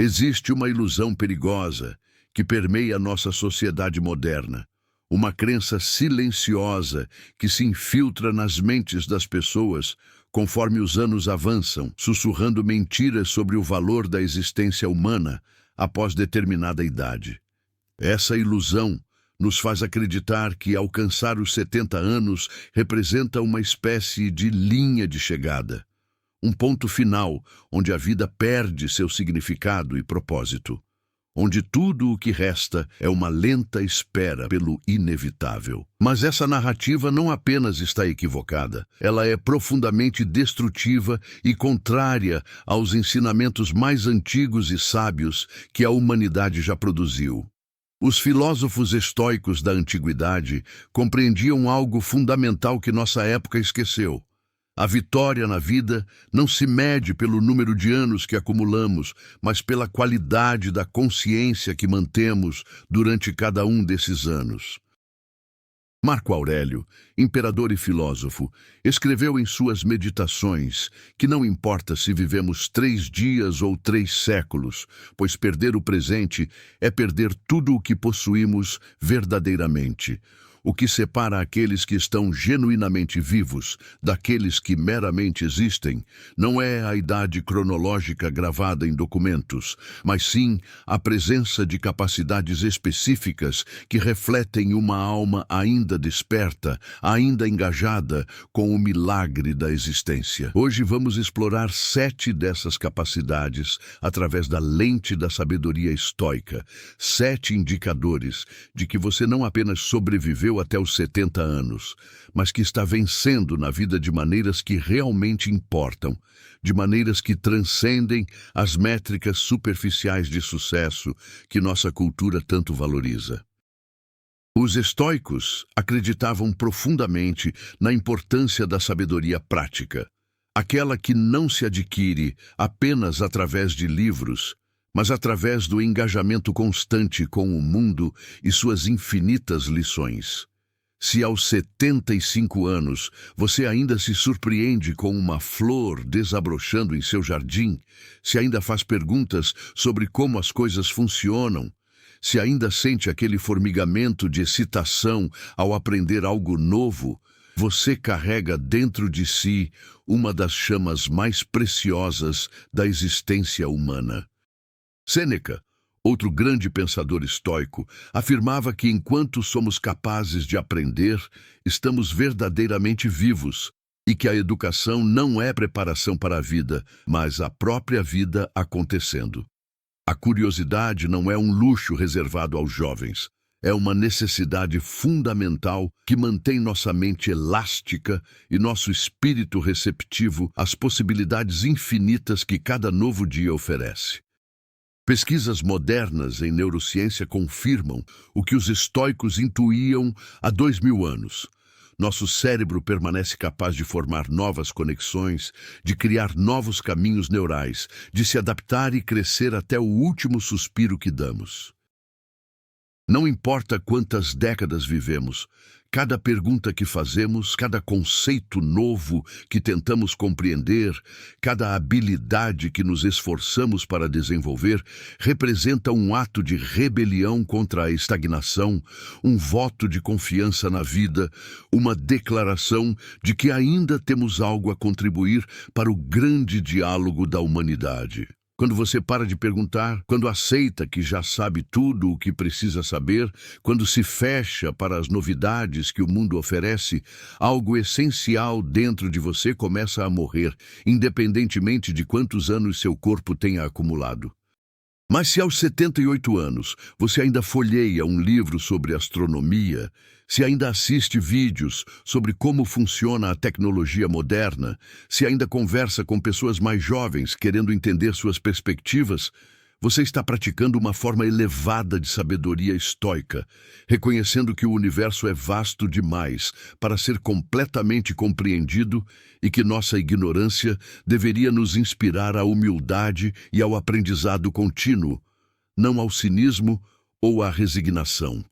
Existe uma ilusão perigosa que permeia a nossa sociedade moderna, uma crença silenciosa que se infiltra nas mentes das pessoas conforme os anos avançam, sussurrando mentiras sobre o valor da existência humana após determinada idade. Essa ilusão nos faz acreditar que alcançar os 70 anos representa uma espécie de linha de chegada, um ponto final onde a vida perde seu significado e propósito, onde tudo o que resta é uma lenta espera pelo inevitável. Mas essa narrativa não apenas está equivocada, ela é profundamente destrutiva e contrária aos ensinamentos mais antigos e sábios que a humanidade já produziu. Os filósofos estoicos da antiguidade compreendiam algo fundamental que nossa época esqueceu. A vitória na vida não se mede pelo número de anos que acumulamos, mas pela qualidade da consciência que mantemos durante cada um desses anos. Marco Aurélio, imperador e filósofo, escreveu em suas meditações que não importa se vivemos 3 dias ou 3 séculos, pois perder o presente é perder tudo o que possuímos verdadeiramente. O que separa aqueles que estão genuinamente vivos daqueles que meramente existem não é a idade cronológica gravada em documentos, mas sim a presença de capacidades específicas que refletem uma alma ainda desperta, ainda engajada com o milagre da existência. Hoje vamos explorar 7 dessas capacidades através da lente da sabedoria estoica, 7 indicadores de que você não apenas sobreviveu até os 70 anos, mas que está vencendo na vida de maneiras que realmente importam, de maneiras que transcendem as métricas superficiais de sucesso que nossa cultura tanto valoriza. Os estoicos acreditavam profundamente na importância da sabedoria prática, aquela que não se adquire apenas através de livros, mas através do engajamento constante com o mundo e suas infinitas lições. Se aos 75 anos você ainda se surpreende com uma flor desabrochando em seu jardim, se ainda faz perguntas sobre como as coisas funcionam, se ainda sente aquele formigamento de excitação ao aprender algo novo, você carrega dentro de si uma das chamas mais preciosas da existência humana. Sêneca, outro grande pensador estoico, afirmava que enquanto somos capazes de aprender, estamos verdadeiramente vivos e que a educação não é preparação para a vida, mas a própria vida acontecendo. A curiosidade não é um luxo reservado aos jovens, é uma necessidade fundamental que mantém nossa mente elástica e nosso espírito receptivo às possibilidades infinitas que cada novo dia oferece. Pesquisas modernas em neurociência confirmam o que os estoicos intuíam há 2000 anos. Nosso cérebro permanece capaz de formar novas conexões, de criar novos caminhos neurais, de se adaptar e crescer até o último suspiro que damos. Não importa quantas décadas vivemos, cada pergunta que fazemos, cada conceito novo que tentamos compreender, cada habilidade que nos esforçamos para desenvolver, representa um ato de rebelião contra a estagnação, um voto de confiança na vida, uma declaração de que ainda temos algo a contribuir para o grande diálogo da humanidade. Quando você para de perguntar, quando aceita que já sabe tudo o que precisa saber, quando se fecha para as novidades que o mundo oferece, algo essencial dentro de você começa a morrer, independentemente de quantos anos seu corpo tenha acumulado. Mas se aos 78 anos você ainda folheia um livro sobre astronomia, se ainda assiste vídeos sobre como funciona a tecnologia moderna, se ainda conversa com pessoas mais jovens querendo entender suas perspectivas, você está praticando uma forma elevada de sabedoria estoica, reconhecendo que o universo é vasto demais para ser completamente compreendido e que nossa ignorância deveria nos inspirar à humildade e ao aprendizado contínuo, não ao cinismo ou à resignação.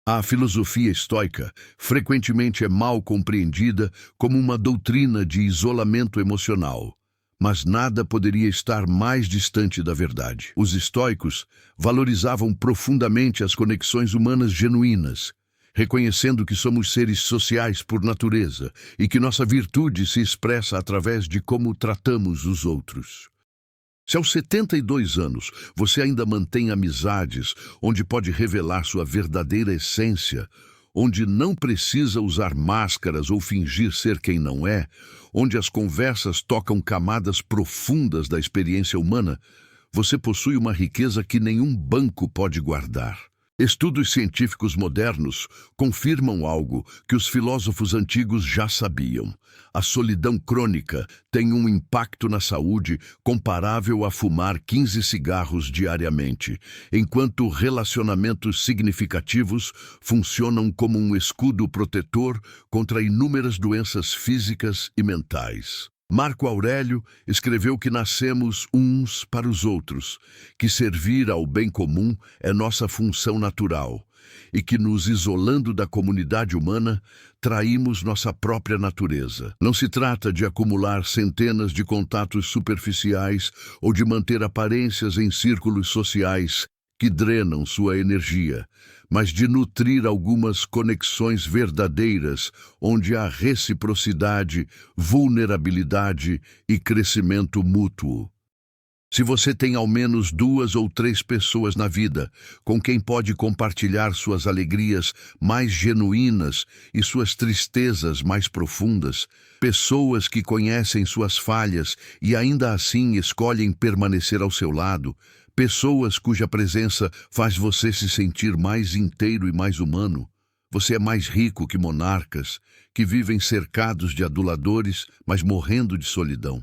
A filosofia estoica frequentemente é mal compreendida como uma doutrina de isolamento emocional. Mas nada poderia estar mais distante da verdade. Os estoicos valorizavam profundamente as conexões humanas genuínas, reconhecendo que somos seres sociais por natureza e que nossa virtude se expressa através de como tratamos os outros. Se aos 72 anos você ainda mantém amizades onde pode revelar sua verdadeira essência, onde não precisa usar máscaras ou fingir ser quem não é, onde as conversas tocam camadas profundas da experiência humana, você possui uma riqueza que nenhum banco pode guardar. Estudos científicos modernos confirmam algo que os filósofos antigos já sabiam. A solidão crônica tem um impacto na saúde comparável a fumar 15 cigarros diariamente, enquanto relacionamentos significativos funcionam como um escudo protetor contra inúmeras doenças físicas e mentais. Marco Aurélio escreveu que nascemos uns para os outros, que servir ao bem comum é nossa função natural e que, nos isolando da comunidade humana, traímos nossa própria natureza. Não se trata de acumular centenas de contatos superficiais ou de manter aparências em círculos sociais que drenam sua energia, mas de nutrir algumas conexões verdadeiras, onde há reciprocidade, vulnerabilidade e crescimento mútuo. Se você tem ao menos 2 ou 3 pessoas na vida com quem pode compartilhar suas alegrias mais genuínas e suas tristezas mais profundas, pessoas que conhecem suas falhas e ainda assim escolhem permanecer ao seu lado, pessoas cuja presença faz você se sentir mais inteiro e mais humano, você é mais rico que monarcas, que vivem cercados de aduladores, mas morrendo de solidão.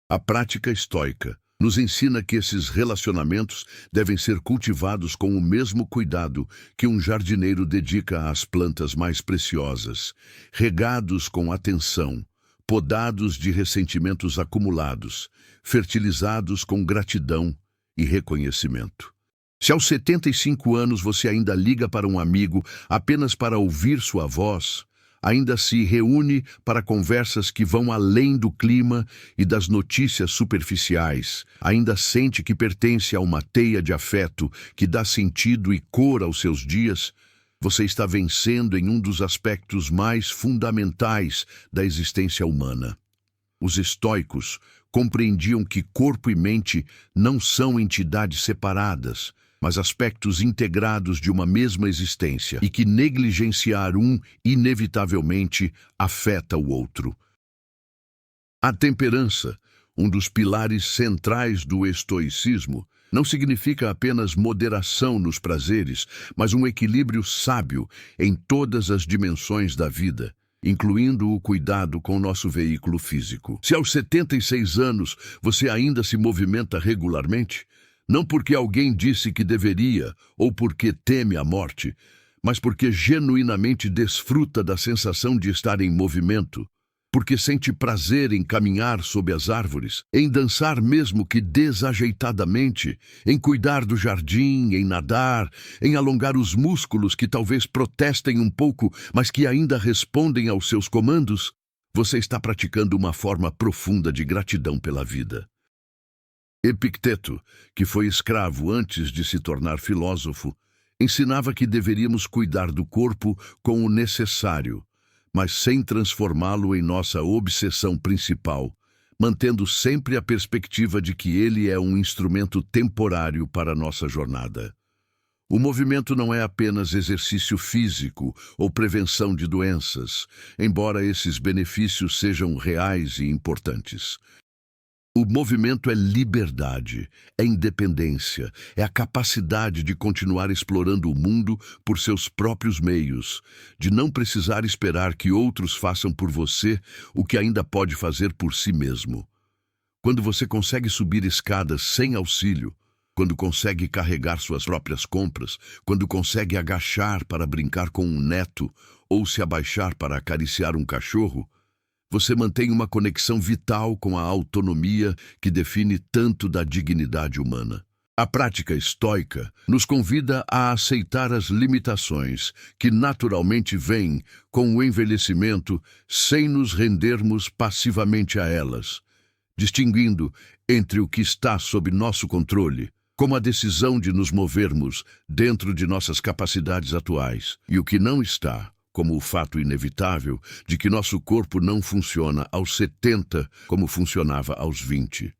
A prática estoica nos ensina que esses relacionamentos devem ser cultivados com o mesmo cuidado que um jardineiro dedica às plantas mais preciosas, regados com atenção, podados de ressentimentos acumulados, fertilizados com gratidão e reconhecimento. Se aos 75 anos você ainda liga para um amigo apenas para ouvir sua voz, ainda se reúne para conversas que vão além do clima e das notícias superficiais, ainda sente que pertence a uma teia de afeto que dá sentido e cor aos seus dias, você está vencendo em um dos aspectos mais fundamentais da existência humana. Os estoicos compreendiam que corpo e mente não são entidades separadas, mas aspectos integrados de uma mesma existência, e que negligenciar um, inevitavelmente, afeta o outro. A temperança, um dos pilares centrais do estoicismo, não significa apenas moderação nos prazeres, mas um equilíbrio sábio em todas as dimensões da vida, incluindo o cuidado com nosso veículo físico. Se aos 76 anos você ainda se movimenta regularmente, não porque alguém disse que deveria ou porque teme a morte, mas porque genuinamente desfruta da sensação de estar em movimento, porque sente prazer em caminhar sob as árvores, em dançar mesmo que desajeitadamente, em cuidar do jardim, em nadar, em alongar os músculos que talvez protestem um pouco, mas que ainda respondem aos seus comandos, você está praticando uma forma profunda de gratidão pela vida. Epicteto, que foi escravo antes de se tornar filósofo, ensinava que deveríamos cuidar do corpo com o necessário, mas sem transformá-lo em nossa obsessão principal, mantendo sempre a perspectiva de que ele é um instrumento temporário para nossa jornada. O movimento não é apenas exercício físico ou prevenção de doenças, embora esses benefícios sejam reais e importantes. O movimento é liberdade, é independência, é a capacidade de continuar explorando o mundo por seus próprios meios, de não precisar esperar que outros façam por você o que ainda pode fazer por si mesmo. Quando você consegue subir escadas sem auxílio, quando consegue carregar suas próprias compras, quando consegue agachar para brincar com um neto ou se abaixar para acariciar um cachorro, você mantém uma conexão vital com a autonomia que define tanto da dignidade humana. A prática estoica nos convida a aceitar as limitações que naturalmente vêm com o envelhecimento sem nos rendermos passivamente a elas, distinguindo entre o que está sob nosso controle, como a decisão de nos movermos dentro de nossas capacidades atuais, e o que não está, como o fato inevitável de que nosso corpo não funciona aos 70 como funcionava aos 20.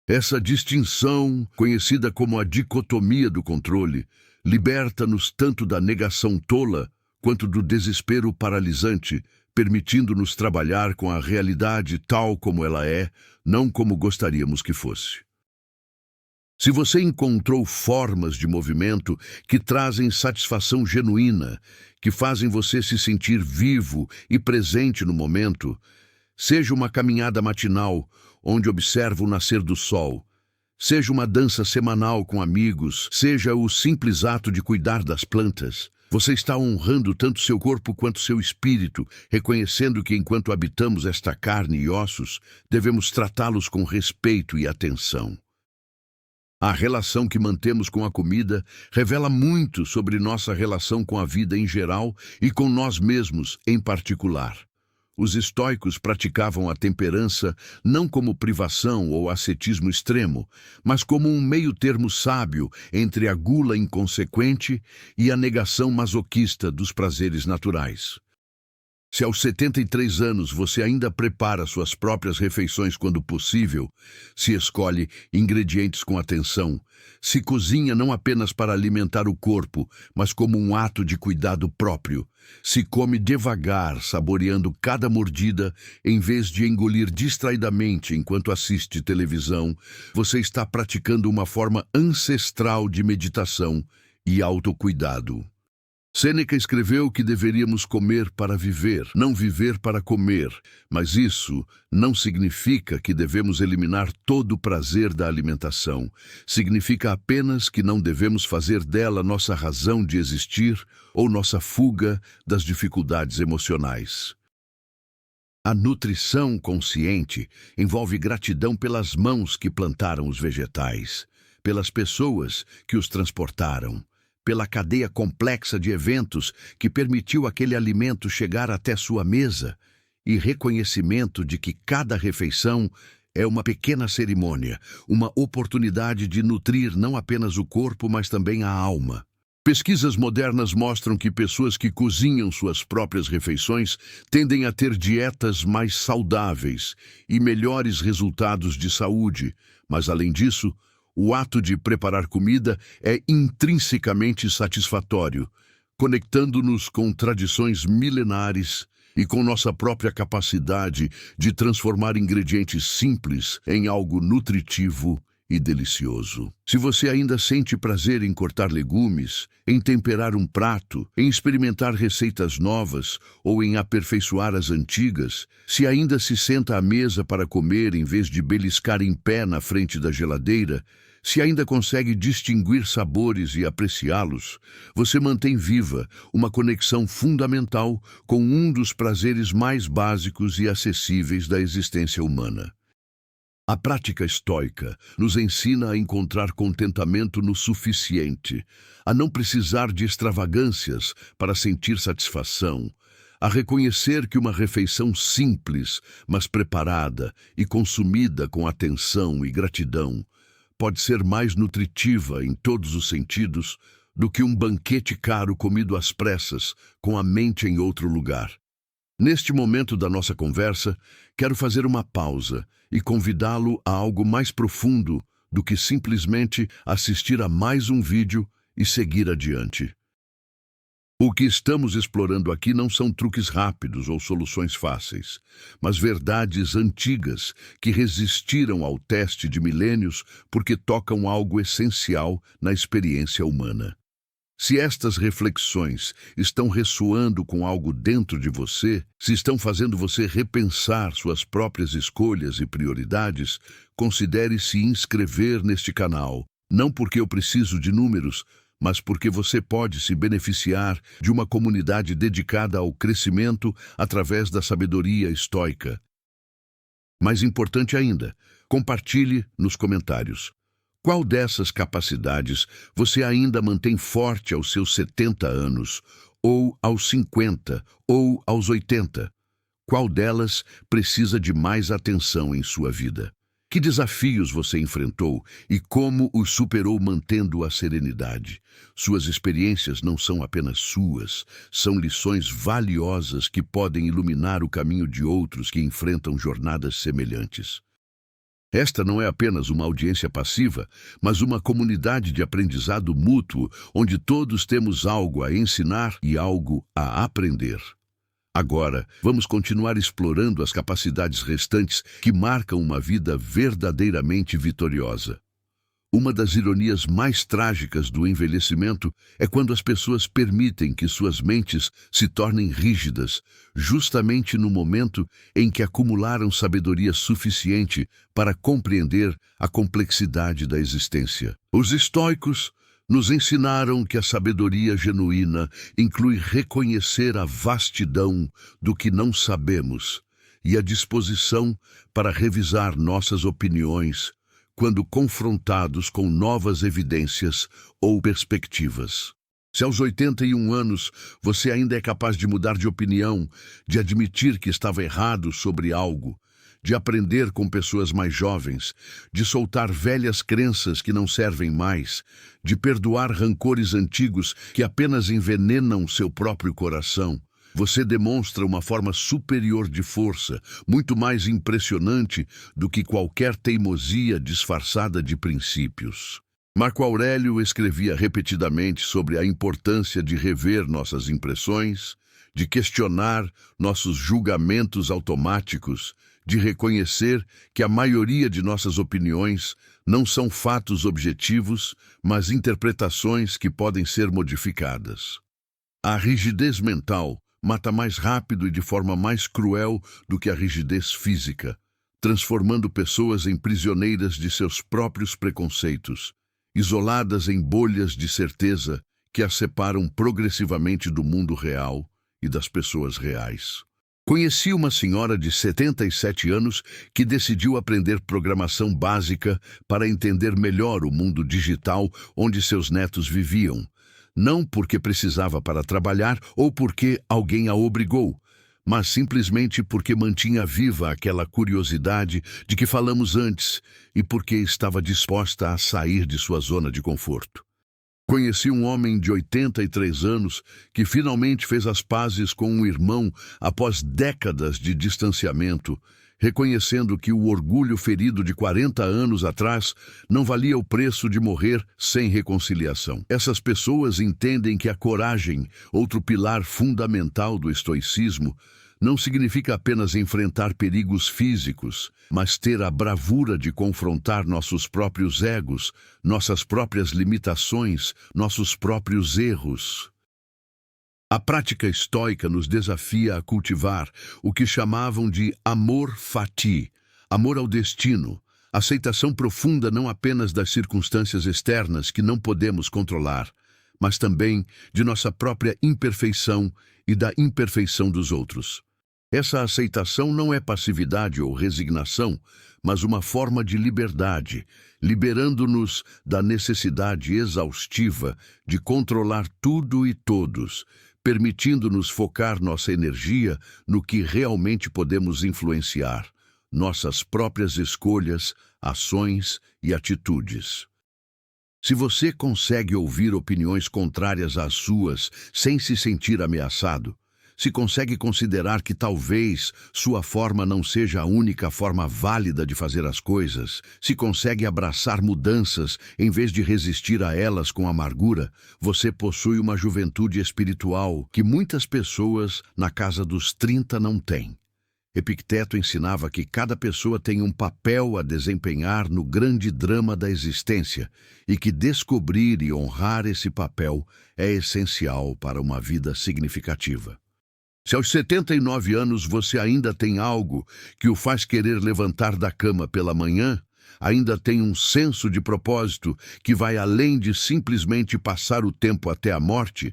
Essa distinção, conhecida como a dicotomia do controle, liberta-nos tanto da negação tola quanto do desespero paralisante, permitindo-nos trabalhar com a realidade tal como ela é, não como gostaríamos que fosse. Se você encontrou formas de movimento que trazem satisfação genuína, que fazem você se sentir vivo e presente no momento, seja uma caminhada matinal, onde observa o nascer do sol, seja uma dança semanal com amigos, seja o simples ato de cuidar das plantas, você está honrando tanto seu corpo quanto seu espírito, reconhecendo que enquanto habitamos esta carne e ossos, devemos tratá-los com respeito e atenção. A relação que mantemos com a comida revela muito sobre nossa relação com a vida em geral e com nós mesmos em particular. Os estoicos praticavam a temperança não como privação ou ascetismo extremo, mas como um meio-termo sábio entre a gula inconsequente e a negação masoquista dos prazeres naturais. Se aos 73 anos você ainda prepara suas próprias refeições quando possível, se escolhe ingredientes com atenção, se cozinha não apenas para alimentar o corpo, mas como um ato de cuidado próprio, se come devagar, saboreando cada mordida, em vez de engolir distraidamente enquanto assiste televisão, você está praticando uma forma ancestral de meditação e autocuidado. Sêneca escreveu que deveríamos comer para viver, não viver para comer, mas isso não significa que devemos eliminar todo o prazer da alimentação. Significa apenas que não devemos fazer dela nossa razão de existir ou nossa fuga das dificuldades emocionais. A nutrição consciente envolve gratidão pelas mãos que plantaram os vegetais, pelas pessoas que os transportaram, pela cadeia complexa de eventos que permitiu aquele alimento chegar até sua mesa, e reconhecimento de que cada refeição é uma pequena cerimônia, uma oportunidade de nutrir não apenas o corpo, mas também a alma. Pesquisas modernas mostram que pessoas que cozinham suas próprias refeições tendem a ter dietas mais saudáveis e melhores resultados de saúde, mas além disso, o ato de preparar comida é intrinsecamente satisfatório, conectando-nos com tradições milenares e com nossa própria capacidade de transformar ingredientes simples em algo nutritivo e delicioso. Se você ainda sente prazer em cortar legumes, em temperar um prato, em experimentar receitas novas ou em aperfeiçoar as antigas, se ainda se senta à mesa para comer em vez de beliscar em pé na frente da geladeira, se ainda consegue distinguir sabores e apreciá-los, você mantém viva uma conexão fundamental com um dos prazeres mais básicos e acessíveis da existência humana. A prática estoica nos ensina a encontrar contentamento no suficiente, a não precisar de extravagâncias para sentir satisfação, a reconhecer que uma refeição simples, mas preparada e consumida com atenção e gratidão, pode ser mais nutritiva em todos os sentidos do que um banquete caro comido às pressas, com a mente em outro lugar. Neste momento da nossa conversa, quero fazer uma pausa e convidá-lo a algo mais profundo do que simplesmente assistir a mais um vídeo e seguir adiante. O que estamos explorando aqui não são truques rápidos ou soluções fáceis, mas verdades antigas que resistiram ao teste de milênios porque tocam algo essencial na experiência humana. Se estas reflexões estão ressoando com algo dentro de você, se estão fazendo você repensar suas próprias escolhas e prioridades, considere se inscrever neste canal, não porque eu preciso de números, mas porque você pode se beneficiar de uma comunidade dedicada ao crescimento através da sabedoria estoica. Mais importante ainda, compartilhe nos comentários. Qual dessas capacidades você ainda mantém forte aos seus 70 anos, ou aos 50, ou aos 80? Qual delas precisa de mais atenção em sua vida? Que desafios você enfrentou e como os superou mantendo a serenidade? Suas experiências não são apenas suas, são lições valiosas que podem iluminar o caminho de outros que enfrentam jornadas semelhantes. Esta não é apenas uma audiência passiva, mas uma comunidade de aprendizado mútuo, onde todos temos algo a ensinar e algo a aprender. Agora, vamos continuar explorando as capacidades restantes que marcam uma vida verdadeiramente vitoriosa. Uma das ironias mais trágicas do envelhecimento é quando as pessoas permitem que suas mentes se tornem rígidas, justamente no momento em que acumularam sabedoria suficiente para compreender a complexidade da existência. Os estoicos nos ensinaram que a sabedoria genuína inclui reconhecer a vastidão do que não sabemos e a disposição para revisar nossas opiniões quando confrontados com novas evidências ou perspectivas. Se aos 81 anos você ainda é capaz de mudar de opinião, de admitir que estava errado sobre algo, de aprender com pessoas mais jovens, de soltar velhas crenças que não servem mais, de perdoar rancores antigos que apenas envenenam seu próprio coração, você demonstra uma forma superior de força, muito mais impressionante do que qualquer teimosia disfarçada de princípios. Marco Aurélio escrevia repetidamente sobre a importância de rever nossas impressões, de questionar nossos julgamentos automáticos, de reconhecer que a maioria de nossas opiniões não são fatos objetivos, mas interpretações que podem ser modificadas. A rigidez mental mata mais rápido e de forma mais cruel do que a rigidez física, transformando pessoas em prisioneiras de seus próprios preconceitos, isoladas em bolhas de certeza que as separam progressivamente do mundo real e das pessoas reais. Conheci uma senhora de 77 anos que decidiu aprender programação básica para entender melhor o mundo digital onde seus netos viviam, não porque precisava para trabalhar ou porque alguém a obrigou, mas simplesmente porque mantinha viva aquela curiosidade de que falamos antes e porque estava disposta a sair de sua zona de conforto. Conheci um homem de 83 anos que finalmente fez as pazes com um irmão após décadas de distanciamento, reconhecendo que o orgulho ferido de 40 anos atrás não valia o preço de morrer sem reconciliação. Essas pessoas entendem que a coragem, outro pilar fundamental do estoicismo, não significa apenas enfrentar perigos físicos, mas ter a bravura de confrontar nossos próprios egos, nossas próprias limitações, nossos próprios erros. A prática estoica nos desafia a cultivar o que chamavam de amor fati, amor ao destino, aceitação profunda não apenas das circunstâncias externas que não podemos controlar, mas também de nossa própria imperfeição e da imperfeição dos outros. Essa aceitação não é passividade ou resignação, mas uma forma de liberdade, liberando-nos da necessidade exaustiva de controlar tudo e todos, permitindo-nos focar nossa energia no que realmente podemos influenciar, nossas próprias escolhas, ações e atitudes. Se você consegue ouvir opiniões contrárias às suas sem se sentir ameaçado, se consegue considerar que talvez sua forma não seja a única forma válida de fazer as coisas, se consegue abraçar mudanças em vez de resistir a elas com amargura, você possui uma juventude espiritual que muitas pessoas na casa dos 30 não têm. Epicteto ensinava que cada pessoa tem um papel a desempenhar no grande drama da existência e que descobrir e honrar esse papel é essencial para uma vida significativa. Se aos 79 anos você ainda tem algo que o faz querer levantar da cama pela manhã, ainda tem um senso de propósito que vai além de simplesmente passar o tempo até a morte,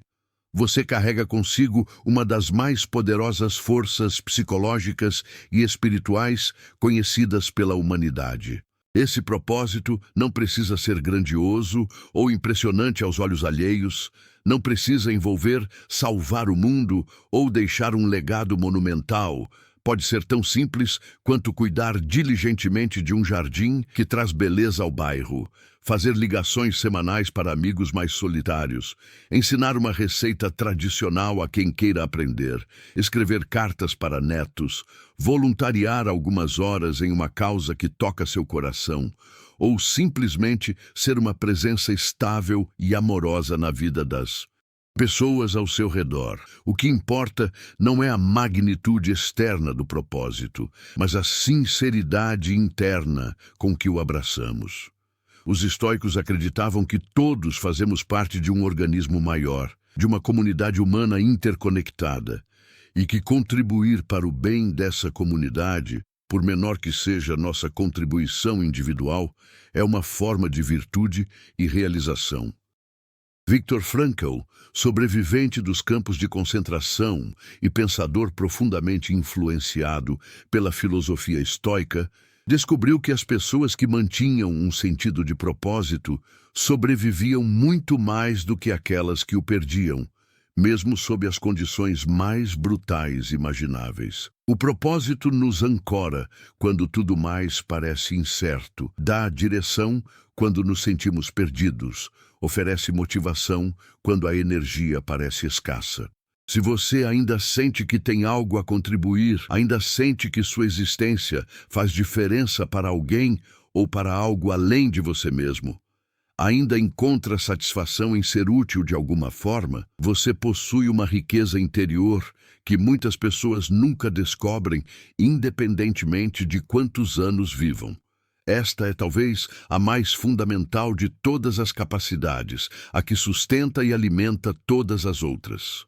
você carrega consigo uma das mais poderosas forças psicológicas e espirituais conhecidas pela humanidade. Esse propósito não precisa ser grandioso ou impressionante aos olhos alheios, não precisa envolver salvar o mundo ou deixar um legado monumental, pode ser tão simples quanto cuidar diligentemente de um jardim que traz beleza ao bairro, fazer ligações semanais para amigos mais solitários, ensinar uma receita tradicional a quem queira aprender, escrever cartas para netos, voluntariar algumas horas em uma causa que toca seu coração, ou simplesmente ser uma presença estável e amorosa na vida das pessoas ao seu redor. O que importa não é a magnitude externa do propósito, mas a sinceridade interna com que o abraçamos. Os estoicos acreditavam que todos fazemos parte de um organismo maior, de uma comunidade humana interconectada, e que contribuir para o bem dessa comunidade, por menor que seja nossa contribuição individual, é uma forma de virtude e realização. Viktor Frankl, sobrevivente dos campos de concentração e pensador profundamente influenciado pela filosofia estoica, descobriu que as pessoas que mantinham um sentido de propósito sobreviviam muito mais do que aquelas que o perdiam, mesmo sob as condições mais brutais imagináveis. O propósito nos ancora quando tudo mais parece incerto, dá direção quando nos sentimos perdidos, oferece motivação quando a energia parece escassa. Se você ainda sente que tem algo a contribuir, ainda sente que sua existência faz diferença para alguém ou para algo além de você mesmo, ainda encontra satisfação em ser útil de alguma forma, você possui uma riqueza interior que muitas pessoas nunca descobrem, independentemente de quantos anos vivam. Esta é talvez a mais fundamental de todas as capacidades, a que sustenta e alimenta todas as outras.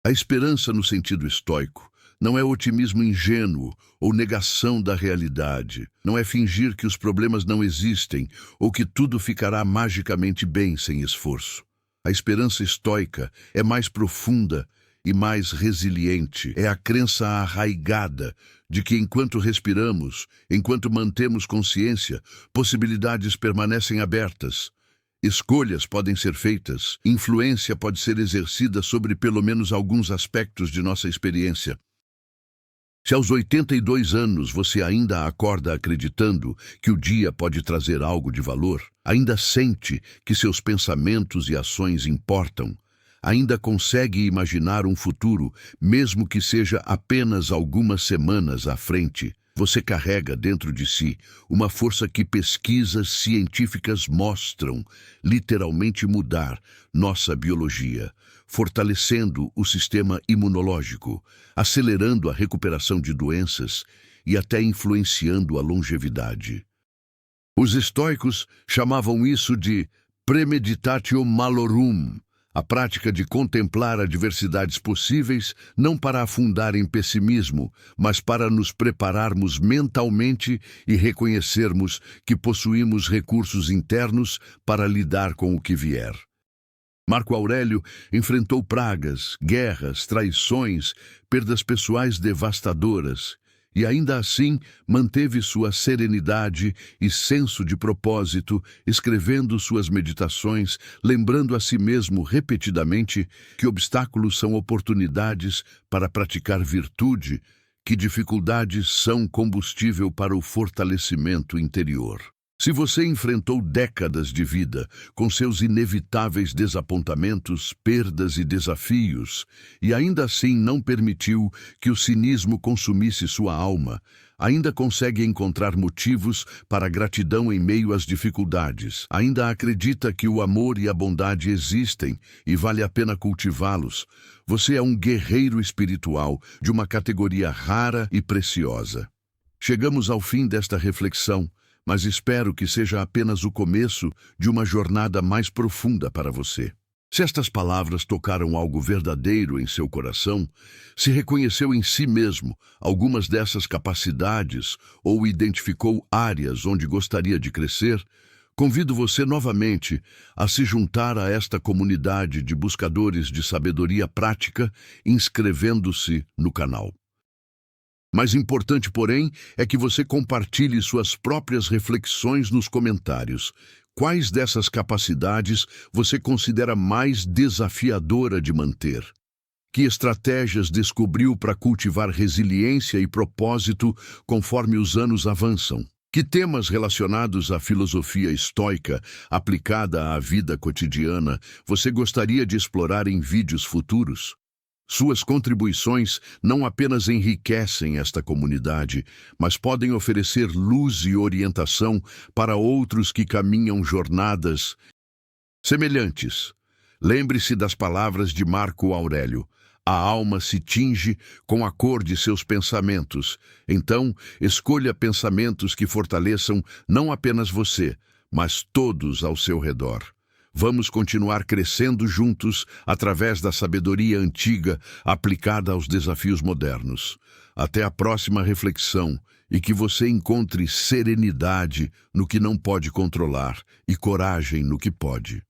A esperança no sentido estoico não é otimismo ingênuo ou negação da realidade, não é fingir que os problemas não existem ou que tudo ficará magicamente bem sem esforço. A esperança estoica é mais profunda e mais resiliente, é a crença arraigada de que enquanto respiramos, enquanto mantemos consciência, possibilidades permanecem abertas. Escolhas podem ser feitas, influência pode ser exercida sobre pelo menos alguns aspectos de nossa experiência. Se aos 82 anos você ainda acorda acreditando que o dia pode trazer algo de valor, ainda sente que seus pensamentos e ações importam, ainda consegue imaginar um futuro, mesmo que seja apenas algumas semanas à frente, você carrega dentro de si uma força que pesquisas científicas mostram literalmente mudar nossa biologia, fortalecendo o sistema imunológico, acelerando a recuperação de doenças e até influenciando a longevidade. Os estoicos chamavam isso de premeditatio malorum, a prática de contemplar adversidades possíveis não para afundar em pessimismo, mas para nos prepararmos mentalmente e reconhecermos que possuímos recursos internos para lidar com o que vier. Marco Aurélio enfrentou pragas, guerras, traições, perdas pessoais devastadoras, e ainda assim manteve sua serenidade e senso de propósito, escrevendo suas meditações, lembrando a si mesmo repetidamente que obstáculos são oportunidades para praticar virtude, que dificuldades são combustível para o fortalecimento interior. Se você enfrentou décadas de vida com seus inevitáveis desapontamentos, perdas e desafios, e ainda assim não permitiu que o cinismo consumisse sua alma, ainda consegue encontrar motivos para gratidão em meio às dificuldades, ainda acredita que o amor e a bondade existem e vale a pena cultivá-los, você é um guerreiro espiritual de uma categoria rara e preciosa. Chegamos ao fim desta reflexão, mas espero que seja apenas o começo de uma jornada mais profunda para você. Se estas palavras tocaram algo verdadeiro em seu coração, se reconheceu em si mesmo algumas dessas capacidades ou identificou áreas onde gostaria de crescer, convido você novamente a se juntar a esta comunidade de buscadores de sabedoria prática, inscrevendo-se no canal. Mais importante, porém, é que você compartilhe suas próprias reflexões nos comentários. Quais dessas capacidades você considera mais desafiadora de manter? Que estratégias descobriu para cultivar resiliência e propósito conforme os anos avançam? Que temas relacionados à filosofia estoica aplicada à vida cotidiana você gostaria de explorar em vídeos futuros? Suas contribuições não apenas enriquecem esta comunidade, mas podem oferecer luz e orientação para outros que caminham jornadas semelhantes. Lembre-se das palavras de Marco Aurélio: a alma se tinge com a cor de seus pensamentos. Então, escolha pensamentos que fortaleçam não apenas você, mas todos ao seu redor. Vamos continuar crescendo juntos através da sabedoria antiga aplicada aos desafios modernos. Até a próxima reflexão e que você encontre serenidade no que não pode controlar e coragem no que pode.